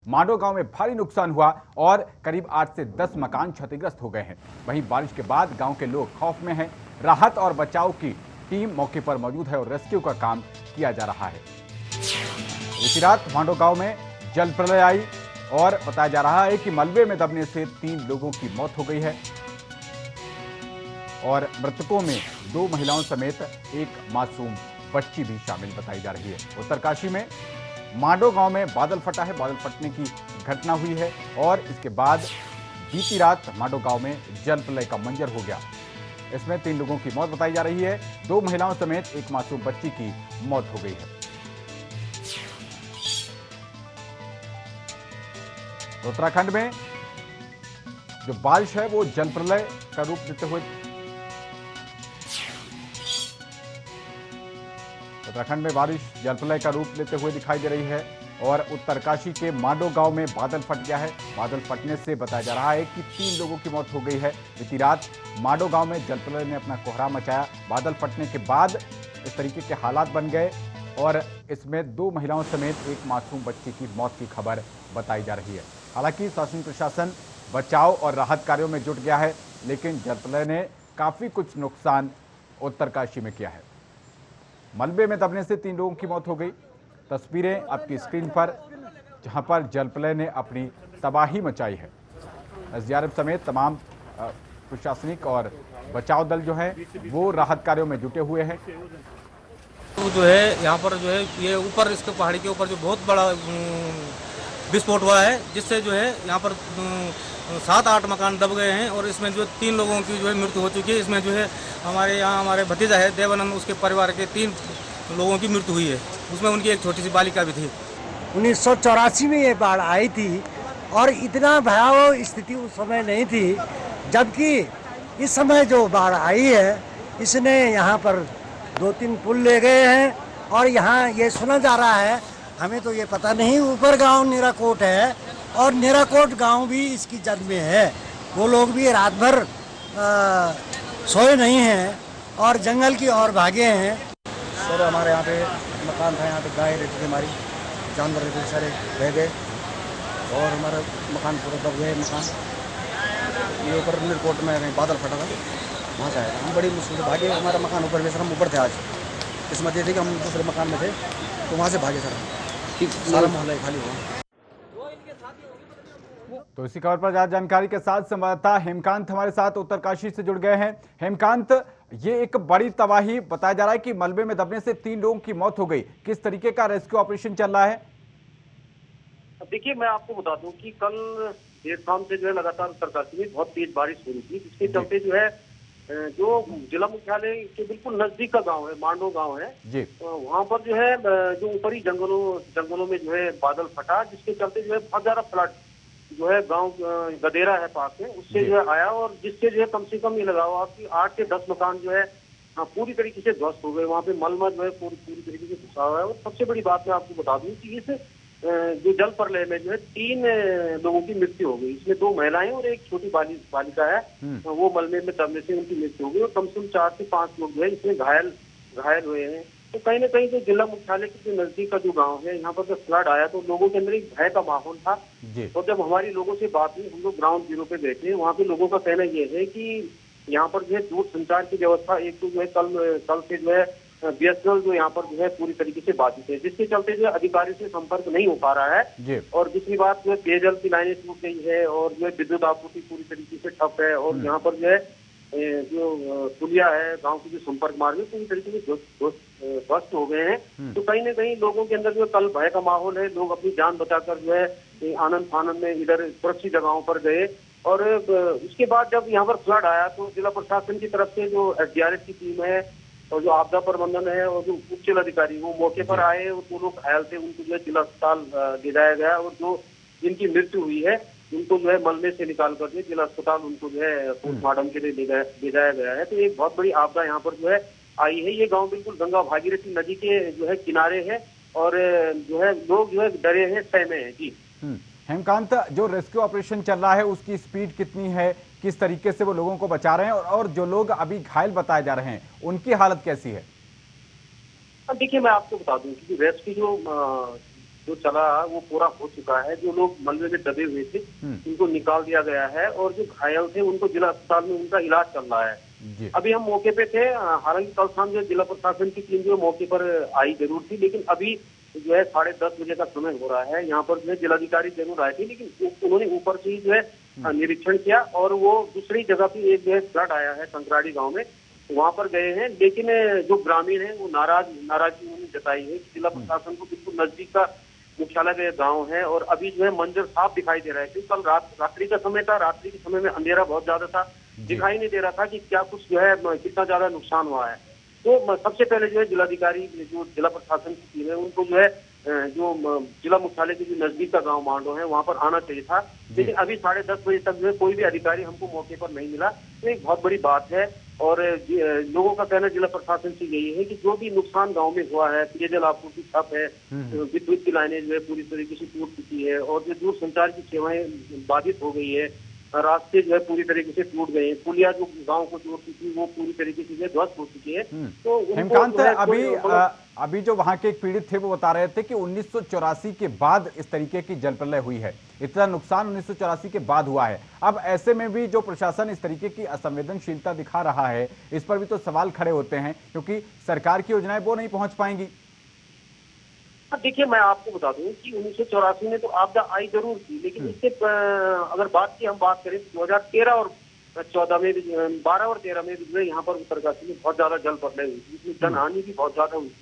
मांडो गांव में भारी नुकसान हुआ और करीब 8 से 10 मकान क्षतिग्रस्त हो गए हैं। वहीं बारिश के बाद गांव के लोग खौफ में हैं। राहत और बचाव की टीम मौके पर मौजूद है और रेस्क्यू का काम किया जा रहा है। बीती रात मांडो गांव में जल प्रलय आई और बताया जा रहा है कि मलबे में दबने से 3 लोगों की मौत हो गई है और मृतकों में 2 महिलाओं समेत एक मासूम बच्ची भी शामिल बताई जा रही है। उत्तरकाशी में मांडो गांव में बादल फटा है। बादल फटने की घटना हुई है और इसके बाद बीती रात मांडो गांव में जल प्रलय का मंजर हो गया। इसमें 3 लोगों की मौत बताई जा रही है। 2 महिलाओं समेत एक मासूम बच्ची की मौत हो गई है। उत्तराखंड में जो बारिश है वो जल प्रलय का रूप लेते हुए उत्तराखंड में बारिश जल प्रलय का रूप लेते हुए दिखाई दे रही है और उत्तरकाशी के मांडो गांव में बादल फट गया है। बादल फटने से बताया जा रहा है कि 3 लोगों की मौत हो गई है। बीती रात मांडो गांव में जल प्रलय ने अपना कोहराम मचाया। बादल फटने के बाद इस तरीके के हालात बन गए और इसमें 2 महिलाओं समेत एक मासूम बच्ची की मौत की खबर बताई जा रही है। हालांकि शासन प्रशासन बचाव और राहत कार्यों में जुट गया है, लेकिन जल प्रलय ने काफी कुछ नुकसान उत्तरकाशी में किया है। मलबे में दबने से 3 लोगों की मौत हो गई। तस्वीरें आपकी स्क्रीन पर, जहां पर जल प्रलय ने अपनी तबाही मचाई है। एसडीआरएफ समेत तमाम प्रशासनिक और बचाव दल जो है वो राहत कार्यों में जुटे हुए हैं। तो जो है यहाँ पर जो है ये ऊपर इसके पहाड़ी के ऊपर जो बहुत बड़ा विस्फोट हुआ है, जिससे जो है यहाँ पर 7-8 मकान दब गए हैं और इसमें जो 3 लोगों की जो है मृत्यु हो चुकी है। इसमें जो है हमारे यहाँ हमारे भतीजा है देवानंद, उसके परिवार के 3 लोगों की मृत्यु हुई है। उसमें उनकी एक छोटी सी बालिका भी थी। 1984 में ये बाढ़ आई थी और इतना भयावह स्थिति उस समय नहीं थी, जबकि इस समय जो बाढ़ आई है इसने यहाँ पर 2-3 पुल ले गए हैं और यहाँ ये सुना जा रहा है, हमें तो ये पता नहीं, ऊपर गांव निराकोट है और निराकोट गांव भी इसकी जद में है। वो लोग भी रात भर सोए नहीं हैं और जंगल की ओर भागे हैं। सर हमारे यहाँ पे मकान था, यहाँ पे गाय रहती थी, हमारी जानवर रहते सारे रह गए और हमारा मकान पूरा दब गए। मकान ये ऊपर निराकोट में बादल फटा था, वहाँ से आया। हम बड़ी मुश्किल से भागे। हमारा मकान ऊपर में, सर हम ऊपर थे। आज किस्मत ये थी कि हम दूसरे मकान में थे तो वहाँ से भागे सर, सारा मोहल्ला खाली हुआ। तो इसी खबर पर ज्यादा जानकारी के साथ संवाददाता हेमकांत हमारे साथ उत्तरकाशी से जुड़ गए हैं। हेमकांत, ये एक बड़ी तबाही बताया जा रहा है कि मलबे में दबने से 3 लोगों की मौत हो गई। किस तरीके का रेस्क्यू ऑपरेशन चल रहा है? देखिए, मैं आपको बता दूं कि कल देर शाम से जो है लगातार उत्तरकाशी में बहुत तेज बारिश हो रही थी, जिसके चलते जो है जो जिला मुख्यालय के बिल्कुल नजदीक का गांव है, मांडो गांव है जी, वहाँ पर जो है जो ऊपरी जंगलों में जो है बादल फटा, जिसके चलते जो है बहुत ज्यादा फ्लड जो है गांव गदेरा है पास में, उससे जो है आया और जिससे जो है कम से कम ये लगाओ आपकी 8 से 10 मकान जो है पूरी तरीके से ध्वस्त हो गए। वहाँ पे मलबा जो है पूरी तरीके से घुसा हुआ है। और सबसे बड़ी बात मैं आपको बता दूं कि इस जो जल प्रलय में जो है 3 लोगों की मृत्यु हो गई। इसमें 2 महिलाएं और एक छोटी बालिका है। वो मलबे में दबने से उनकी मृत्यु हो गई और कम से कम 4 से 5 लोग जो है इसमें घायल हुए हैं। तो कहीं ना कहीं जो जिला मुख्यालय के नजदीक का जो गांव है, यहाँ पर जब फ्लड आया तो लोगों के अंदर एक भय का माहौल था। और जब हमारी लोगों से बात हुई, हम लोग ग्राउंड जीरो पे गए थे, वहाँ पे लोगों का कहना यह है कि यहाँ पर जो है दूर संचार की व्यवस्था एक तो जो है कल से जो है बीएसएनएल जो यहाँ पर जो है पूरी तरीके से बाधित है, जिसके चलते जो है अधिकारी से संपर्क नहीं हो पा रहा है। और दूसरी बात जो है पेयजल की लाइनें टूट गई है और जो है विद्युत आपूर्ति पूरी तरीके से ठप है और यहाँ पर जो है जो पुलिया है, गांव के जो संपर्क मार्ग है, पूरी तरीके से ध्वस्त हो गए हैं। तो कहीं ना कहीं लोगों के अंदर जो कल भय का माहौल है। लोग अपनी जान बचाकर जो है आनंद फानंद में इधर सुरक्षित जगहों पर गए। और उसके बाद जब यहाँ पर फ्लड आया तो जिला प्रशासन की तरफ से जो एसडीआरएफ की टीम है और जो आपदा प्रबंधन है और जो उच्च अधिकारी वो मौके पर आए और 2 लोग घायल थे, उनको जो है जिला अस्पताल ले जाया गया और जो जिनकी मृत्यु हुई है उनको जो है मलबे से निकाल कर के जिला अस्पताल उनको जो है पोस्टमार्टम के लिए ले जाया गया है। तो एक बहुत बड़ी आपदा यहाँ पर जो है आई है। ये गांव बिल्कुल गंगा भागीरथी नदी के जो है किनारे है और जो है लोग जो है डरे हैं, सहमे हैं। जी हेमकांत, जो रेस्क्यू ऑपरेशन चल रहा है उसकी स्पीड कितनी है, किस तरीके से वो लोगों को बचा रहे हैं और जो लोग अभी घायल बताए जा रहे हैं उनकी हालत कैसी है? देखिए, मैं आपको बता दूं कि रेस्क्यू जो चला वो पूरा हो चुका है। जो लोग मलबे में दबे हुए थे उनको निकाल दिया गया है और जो घायल थे उनको जिला अस्पताल में उनका इलाज चल रहा है। जी। अभी हम मौके पे थे, हालांकि कल शाम जो जिला प्रशासन की टीम जो मौके पर आई जरूर थी, लेकिन अभी जो है 10:30 बजे का समय हो रहा है। यहाँ पर जो है जिलाधिकारी जरूर आए थे, लेकिन उन्होंने ऊपर से ही जो है निरीक्षण किया और वो दूसरी जगह पे एक जो है फ्लड आया है कंकराड़ी गांव में, वहां पर गए हैं। लेकिन जो ग्रामीण है वो नाराजगी उन्होंने जताई है कि जिला प्रशासन को बिल्कुल नजदीक का मुख्यालय का गाँव है और अभी जो है मंजर साफ दिखाई दे रहा है। क्योंकि कल रात्रि का समय था, रात्रि के समय में अंधेरा बहुत ज्यादा था, दिखाई नहीं दे रहा था कि क्या कुछ जो है कितना ज्यादा नुकसान हुआ है। तो सबसे पहले जो है जिलाधिकारी जो जिला प्रशासन की टीम है उनको जो है जो जिला मुख्यालय के जो नजदीक का गांव मांडो है वहां पर आना चाहिए था, लेकिन अभी 10:30 बजे तक जो है कोई भी अधिकारी हमको मौके पर नहीं मिला। तो एक बहुत बड़ी बात है और लोगों का कहना जिला प्रशासन से यही है कि जो भी नुकसान गांव में हुआ है, पेयजल आपूर्ति ठप है, विद्युत की लाइनें जो है पूरी तरीके से टूट चुकी है और जो दूर संचार की सेवाएं बाधित हो गई है, रास्ते जो है पूरी तरीके से टूट गए हैं, पुलिया जो गांव को जोड़ती थी वो पूरी तरीके से ध्वस्त हो चुकी है। तो हेमकांत, अभी जो वहां के एक पीड़ित थे वो बता रहे थे कि 1984 के बाद इस तरीके की जलप्रलय हुई है, इतना नुकसान 1984 के बाद हुआ है। अब ऐसे में भी जो प्रशासन इस तरीके की असंवेदनशीलता दिखा रहा है, इस पर भी तो सवाल खड़े होते हैं, क्योंकि सरकार की योजनाएं वो नहीं पहुंच पाएंगी। देखिए, मैं आपको बता दूं कि 1984 में तो आपदा आई जरूर थी, लेकिन इससे अगर हम बात करें तो 2013 और 14 में भी, 12 और 13 में भी यहाँ पर उत्तरकाशी में बहुत ज्यादा जल प्रलय हुई थी, जिसमें जनहानि भी बहुत ज्यादा हुई थी।